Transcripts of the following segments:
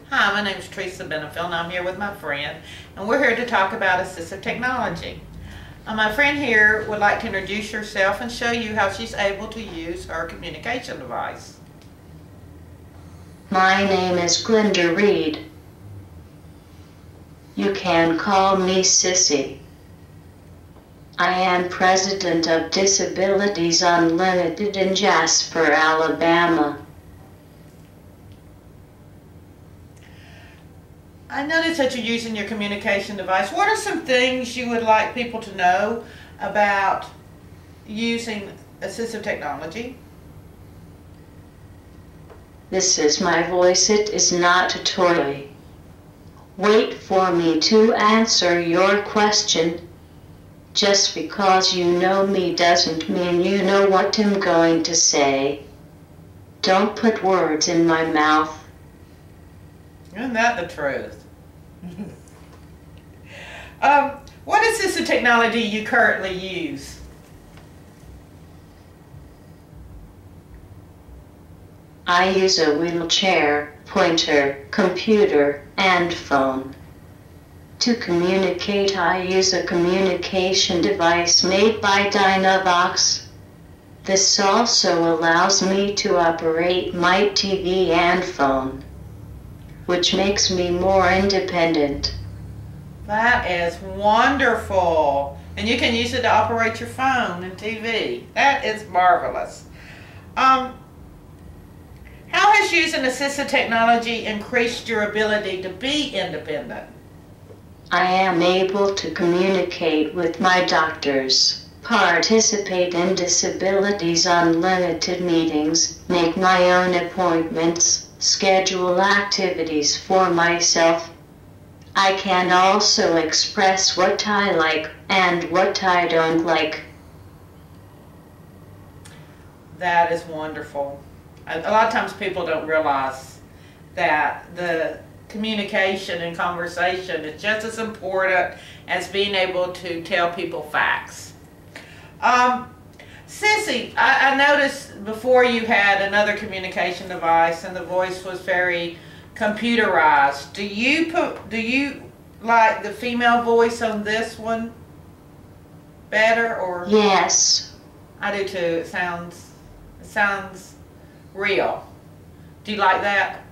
Hi, my name is Trecia Benefield and I'm here with my friend, and we're here to talk about assistive technology. My friend here would like to introduce herself and show you how she's able to use her communication device. My name is Trecia Reed. You can call me Sissy. I am president of Disabilities Unlimited in Jasper, Alabama. I noticed that you're using your communication device. What are some things you would like people to know about using assistive technology? This is my voice, it is not a toy. Wait for me to answer your question. Just because you know me doesn't mean you know what I'm going to say. Don't put words in my mouth. Isn't that the truth? What assistive technology you currently use? I use a wheelchair, pointer, computer, and phone. To communicate, I use a communication device made by Dynavox. This also allows me to operate my TV and phone, which makes me more independent. That is wonderful. And you can use it to operate your phone and TV. That is marvelous. How has using assistive technology increased your ability to be independent? I am able to communicate with my doctors, participate in Disabilities Unlimited meetings, make my own appointments, schedule activities for myself. I can also express what I like and what I don't like. That is wonderful. A lot of times people don't realize that the communication and conversation is just as important as being able to tell people facts. Sissy, I noticed before you had another communication device and the voice was very computerized. Do you like the female voice on this one better, or? Yes. I do too. It sounds real. Do you like that?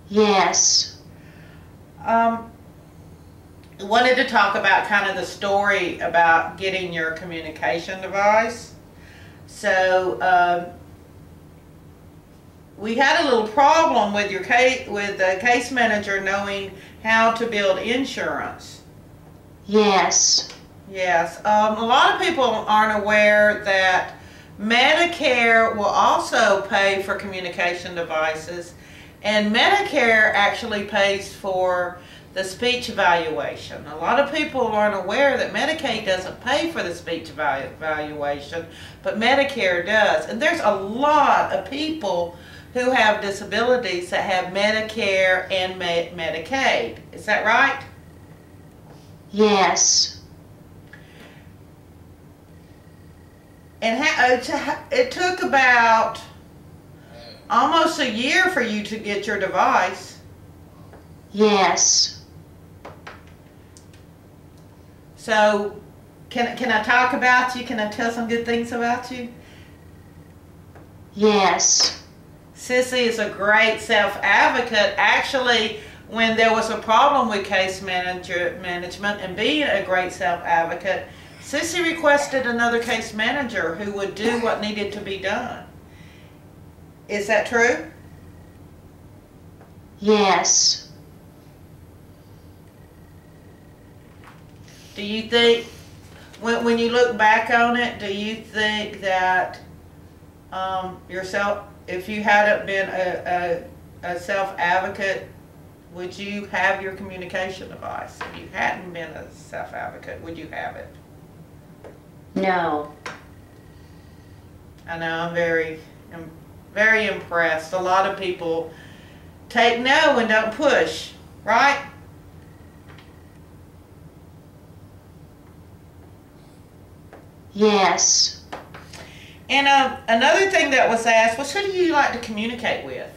Yes. Wanted to talk about kind of the story about getting your communication device. So we had a little problem with your with the case manager knowing how to build insurance. Yes. Yes. A lot of people aren't aware that Medicare will also pay for communication devices, and Medicare actually pays for the speech evaluation. A lot of people aren't aware that Medicaid doesn't pay for the speech evaluation, but Medicare does. And there's a lot of people who have disabilities that have Medicare and Medicaid. Is that right? Yes. And it took about almost a year for you to get your device. Yes. So, can I talk about you? Can I tell some good things about you? Yes. Sissy is a great self-advocate. Actually, when there was a problem with case management and being a great self-advocate, Sissy requested another case manager who would do what needed to be done. Is that true? Yes. Do you think, when you look back on it, do you think that if you hadn't been a self-advocate, would you have your communication device? If you hadn't been a self-advocate, would you have it? No. I know, I'm very impressed. A lot of people take no and don't push, right? Yes. And another thing that was asked was, who do you like to communicate with?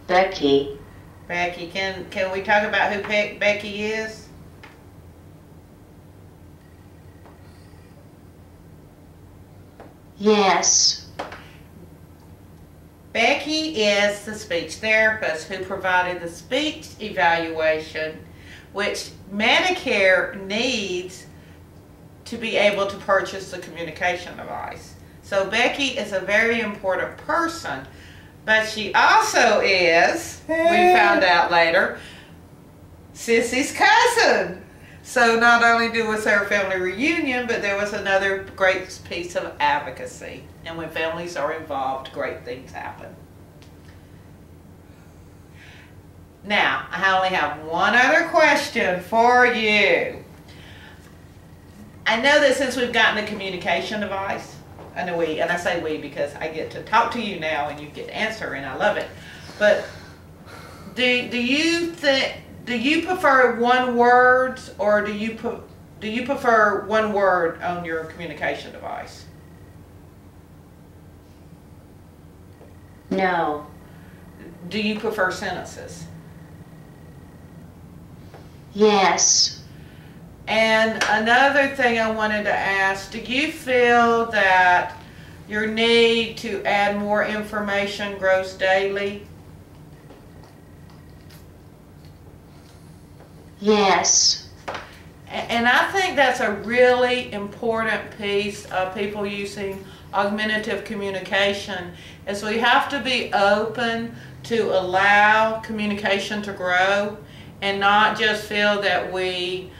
Becky. Becky, can we talk about who Becky is? Yes. Becky is the speech therapist who provided the speech evaluation, which Medicare needs to be able to purchase the communication device. So Becky is a very important person, but she also is, we found out later, Sissy's cousin. So not only was there a family reunion, but there was another great piece of advocacy. And when families are involved, great things happen. Now, I only have one other question for you. I know that since we've gotten a communication device, and I say we because I get to talk to you now and you get to answer, and I love it. But do you prefer one word, or do you prefer one word on your communication device? No. Do you prefer sentences? Yes. And another thing I wanted to ask, do you feel that your need to add more information grows daily? Yes. And I think that's a really important piece of people using augmentative communication, is we have to be open to allow communication to grow and not just feel that we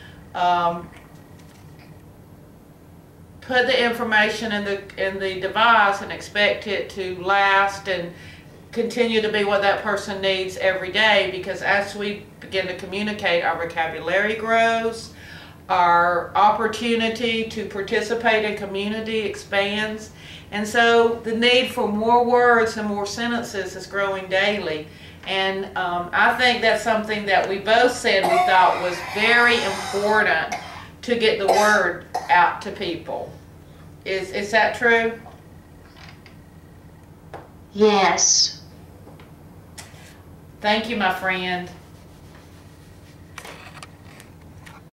put the information in the device and expect it to last and continue to be what that person needs every day, because as we begin to communicate, our vocabulary grows, our opportunity to participate in community expands, and so the need for more words and more sentences is growing daily. And I think that's something that we both said we thought was very important to get the word out to people. Is that true? Yes. Thank you, my friend.